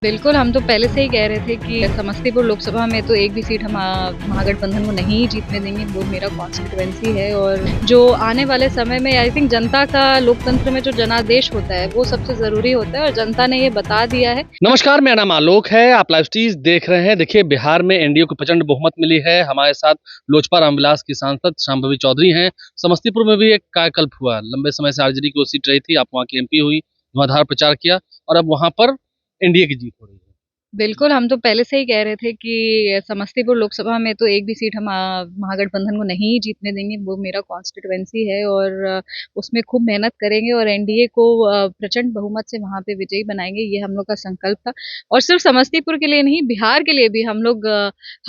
बिल्कुल, हम तो पहले से ही कह रहे थे कि समस्तीपुर लोकसभा में तो एक भी सीट हम महागठबंधन को नहीं जीतने देंगे। वो मेरा कॉन्स्टिट्यूएंसी है और जो आने वाले समय में आई थिंक जनता का लोकतंत्र में जो जनादेश होता है, वो सबसे ज़रूरी होता है और जनता ने ये बता दिया है। नमस्कार, मेरा नाम आलोक है। आप लाइव स्टीज देख रहे हैं। देखिए, बिहार में एनडीए को प्रचंड बहुमत मिली है। हमारे साथ लोजपा रामविलास की सांसद शांभवी चौधरी हैं। समस्तीपुर में भी एक कायाकल्प हुआ। लंबे समय से आरजेडी की वो सीट रही थी, आप वहाँ की एमपी हुई, धुआंधार प्रचार किया और अब वहाँ पर एनडीए की जीत हो रही है। बिल्कुल, हम तो पहले से ही कह रहे थे कि समस्तीपुर लोकसभा में तो एक भी सीट हम महागठबंधन को नहीं जीतने देंगे। वो मेरा कॉन्स्टिट्यूएंसी है और उसमें खूब मेहनत करेंगे और एनडीए को प्रचंड बहुमत से वहाँ पे विजयी बनाएंगे। ये हम लोग का संकल्प था और सिर्फ समस्तीपुर के लिए नहीं, बिहार के लिए भी हम लोग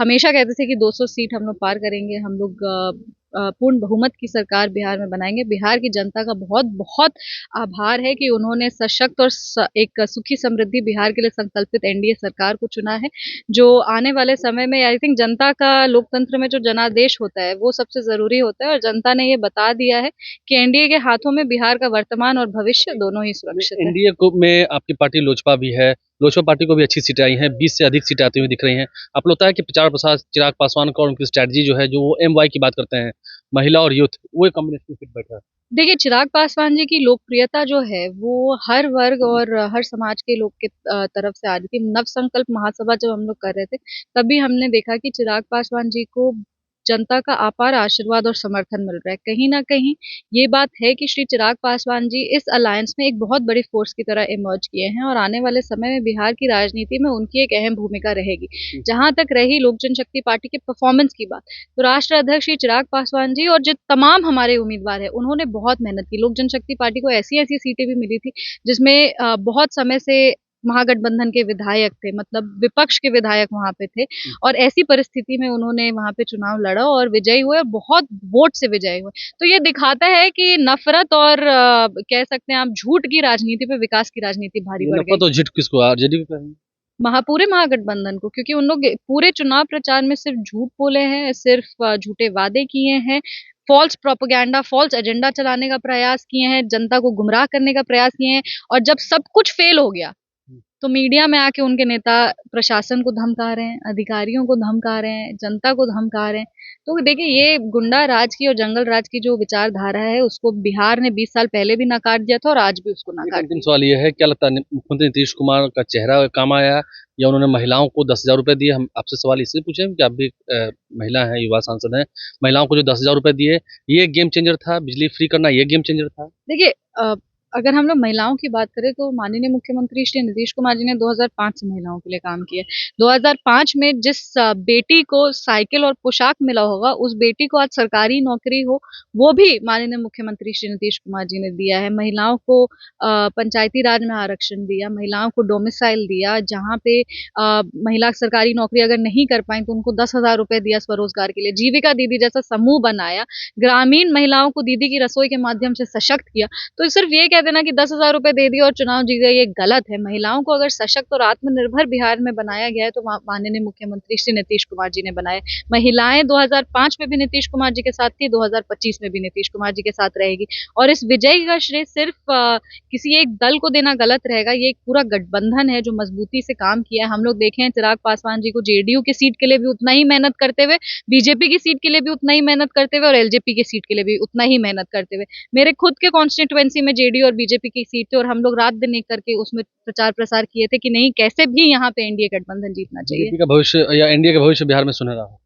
हमेशा कहते थे कि 200 सीट हम लोग पार करेंगे। हम लोग पूर्ण बहुमत की सरकार बिहार में बनाएंगे। बिहार की जनता का बहुत बहुत आभार है कि उन्होंने सशक्त और एक सुखी समृद्धि बिहार के लिए संकल्पित एनडीए सरकार को चुना है। जो आने वाले समय में आई थिंक जनता का लोकतंत्र में जो जनादेश होता है, वो सबसे जरूरी होता है और जनता ने ये बता दिया है कि एनडीए के हाथों में बिहार का वर्तमान और भविष्य दोनों ही सुरक्षित है। एनडीए को में आपकी पार्टी लोजपा भी है। लोजपा पार्टी को भी अच्छी सीटें आई हैं, 20 से अधिक सीटें आती हुई दिख रही हैं। आपको लगता है कि प्रचार प्रसार चिराग पासवान का और उनकी स्ट्रैटेजी जो है, जो वो एमवाई की बात करते हैं, महिला और यूथ, वो एक कॉम्बिनेशन फिट बैठा है? देखिए, चिराग पासवान जी की लोकप्रियता जो है वो हर वर्ग और हर समाज के लोग के तरफ से आ रही थी। नव संकल्प महासभा जब हम लोग कर रहे थे, तभी हमने देखा कि चिराग पासवान जी को जनता का अपार आशीर्वाद और समर्थन मिल रहा है। कहीं ना कहीं ये बात है कि श्री चिराग पासवान जी इस अलायंस में एक बहुत बड़ी फोर्स की तरह इमर्ज किए हैं और आने वाले समय में बिहार की राजनीति में उनकी एक अहम भूमिका रहेगी। जहां तक रही लोक जनशक्ति पार्टी के परफॉर्मेंस की बात, तो राष्ट्र अध्यक्ष श्री चिराग पासवान जी और जो तमाम हमारे उम्मीदवार हैं, उन्होंने बहुत मेहनत की। लोक जनशक्ति पार्टी को ऐसी ऐसी सीटें भी मिली थी जिसमें बहुत समय से महागठबंधन के विधायक थे, मतलब विपक्ष के विधायक वहां पे थे और ऐसी परिस्थिति में उन्होंने वहां पे चुनाव लड़ा और विजयी हुए और बहुत वोट से विजयी हुए। तो ये दिखाता है कि नफरत और कह सकते हैं आप झूठ की राजनीति पे विकास की राजनीति भारी पड़ गई। तो जिट किसको, आरजेडी को कहेंगे? पूरे महागठबंधन को, क्योंकि उन लोग पूरे चुनाव प्रचार में सिर्फ झूठ बोले हैं, सिर्फ झूठे वादे किए हैं, फॉल्स प्रोपेगेंडा, फॉल्स एजेंडा चलाने का प्रयास किए हैं, जनता को गुमराह करने का प्रयास किए हैं और जब सब कुछ फेल हो गया तो मीडिया में आके उनके नेता प्रशासन को धमका रहे हैं, अधिकारियों को धमका रहे हैं, जनता को धमका रहे हैं। तो देखिए, ये गुंडा राज की और जंगल राज की जो विचारधारा है, उसको बिहार ने 20 साल पहले भी नकार दिया था और आज भी उसको नकार अंतिम दिया। सवाल ये है, क्या लगता है मुख्यमंत्री नीतीश कुमार का चेहरा काम आया या उन्होंने महिलाओं को 10,000 रुपए दिए? हम आपसे सवाल इसलिए पूछे कि आप भी महिला हैं, युवा सांसद हैं। महिलाओं को जो 10,000 रुपए दिए, ये गेम चेंजर था? बिजली फ्री करना ये गेम चेंजर था? देखिए, अगर हम लोग महिलाओं की बात करें तो माननीय मुख्यमंत्री श्री नीतीश कुमार जी ने 2005 से महिलाओं के लिए काम किया है। 2005 में जिस बेटी को साइकिल और पोशाक मिला होगा, उस बेटी को आज सरकारी नौकरी हो, वो भी माननीय मुख्यमंत्री श्री नीतीश कुमार जी ने दिया है। महिलाओं को पंचायती राज में आरक्षण दिया, महिलाओं को डोमिसाइल दिया, जहाँ पे महिला सरकारी नौकरी अगर नहीं कर पाई तो उनको 10,000 रुपए दिया स्वरोजगार के लिए। जीविका दीदी जैसा समूह बनाया, ग्रामीण महिलाओं को दीदी की रसोई के माध्यम से सशक्त किया। तो सिर्फ ये कह देना कि 10,000 रुपए दे दिए और चुनाव जीत गए, ये गलत है। महिलाओं को अगर सशक्त और आत्मनिर्भर बिहार में बनाया गया है तो माननीय मुख्यमंत्री श्री नीतीश कुमार जी ने बनाया। महिलाएं 2005 में भी नीतीश कुमार जी के साथ थी, 2025 में भी नीतीश कुमार जी के साथ रहेगी और इस विजय का श्रेय सिर्फ किसी एक दल को देना गलत रहेगा। ये एक पूरा गठबंधन है जो मजबूती से काम किया है। हम लोग देखे हैं चिराग पासवान जी को जेडीयू की सीट के लिए भी उतना ही मेहनत करते हुए, बीजेपी की सीट के लिए भी उतना ही मेहनत करते हुए और एलजेपी की सीट के लिए भी उतना ही मेहनत करते हुए। मेरे खुद के कॉन्स्टिट्यूएंसी में जेडीयू और बीजेपी की सीट थी और हम लोग रात दिन एक करके उसमें प्रचार प्रसार किए थे कि नहीं, कैसे भी यहाँ पे एनडीए गठबंधन जीतना चाहिए। बीजेपी का भविष्य या एनडीए का भविष्य बिहार में सुनहरा हो?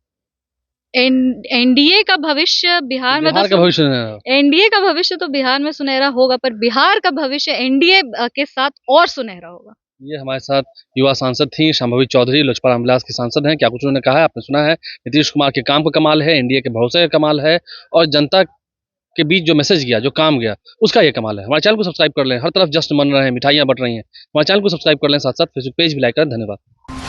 एनडीए का भविष्य बिहार में बिहार का भविष्य सुनहरा हो। एनडीए का भविष्य तो बिहार में सुनहरा होगा, पर बिहार का भविष्य एनडीए के साथ और सुनहरा होगा। ये हमारे साथ युवा सांसद थी शांभवी चौधरी, लोजपा रामविलास की सांसद हैं। क्या कुछ उन्होंने कहा है आपने सुना है। नीतीश कुमार के काम का कमाल है, एनडीए के भरोसे का कमाल है और जनता के बीच जो मैसेज गया, जो काम गया, उसका ये कमाल है। हमारे चैनल को सब्सक्राइब कर लें। हर तरफ जश्न मन रहे हैं, मिठाइयाँ बट रही हैं। हमारे चैनल को सब्सक्राइब कर लें, साथ साथ फेसबुक पेज भी लाइक करें। धन्यवाद।